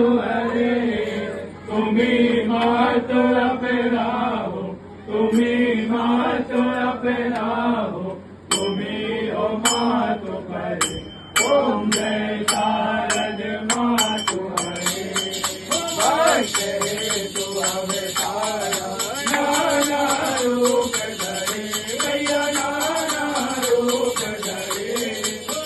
मातु हरे, तुम्ही मातु अपराहो, तुम्ही मातु अपराहो, तुम्ही ओ मातु हरे। ओम जय शारद मातु हरे। भक्ते तु अवतारा नाना रूप धरे, भैया नाना रूप धरे।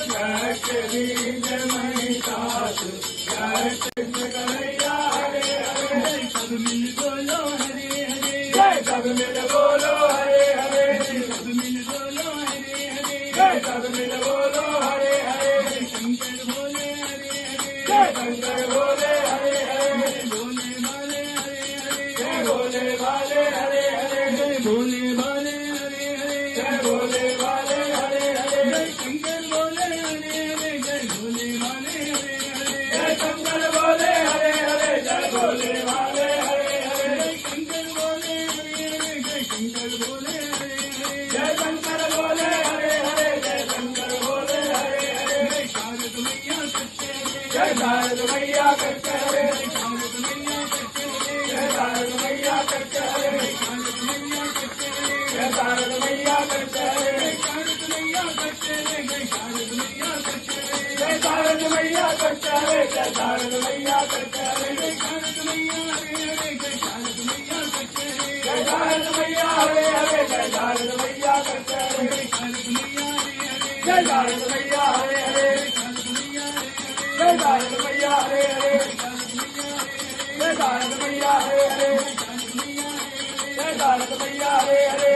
जगत बीज महिषासु, जगत कन्हैया हरे हरे। सब मिल बोलो हरे हरे, जय सब मिल बोलो हरे हरे, सब मिल बोलो हरे हरे, जय सब मिल बोलो हरे हरे। शंकर भोले हरे हरे, जय शंकर भोले हरे हरे। भोले भाले हरे हरे, जय भोले भाले हरे हरे। जय भोले भाले हरे हरे, जय भोले भाले हरे हरे। जय शंकर भोले हरे हरे, जय भोले भाले हरे हरे। जय शंकर भोले हरे हरे, जय भोले भाले हरे हरे। जय शंकर भोले हरे हरे, जय शंकर भोले हरे हरे। जय शंकर भोले हरे हरे, जय शंकर भोले हरे हरे। जय शारद मैया सच्चे हरे, जय शारद मैया सच्चे हरे। जय शारद मैया सच्चे हरे, जय शारद मैया सच्चे हरे। जय शारद मैया सच्चे हरे, जय शारद मैया सच्चे हरे। जय शारद मैया सच्चे हरे, जय शारद मैया सच्चे हरे। जय शारद मैया सच्चे हरे, जय शारद मैया हरे हरे। जय शारद मैया सच्चे हरे, जय शारद मैया हरे हरे। जय शारद मैया सच्चे हरे, जय शारद मैया हरे हरे। जय शारद मैया हरे हरे, जय शारद मैया हरे हरे। जय शारद मैया हरे हरे, जय शारद मैया हरे हरे। जय शारद मैया हरे हरे,